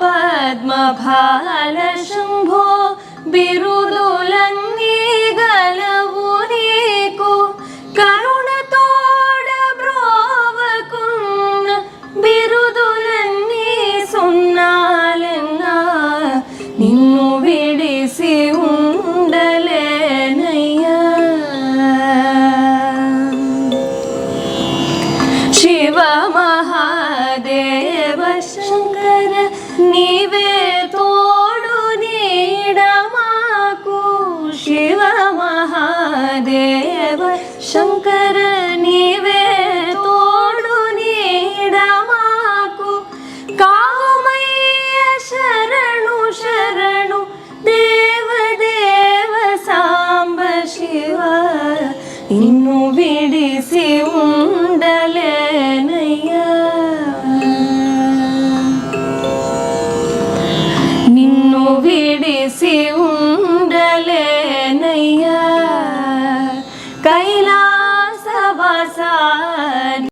పద్మఫాల శంభో బిరుదులన్నీ గలవు నీకు కరుణతోడ బ్రోవకున్న బిరుదులన్నీ సున్నాలెన్నా నిన్ను విడిసి ఉండలేనయ్యా శివ మహాదేవ శంకర నీవే తోడు నీడ మాకు శివ మహాదేవ శంకర నీవే తోడు నీడ మాకు కామయ్య శరణు శరణు దేవ దేవ సాంబ శివ నిన్ను విడిసి ఉండలేనయ్యా నిన్ను విడిసి ఉండలేనయ్యా కైలాసవాస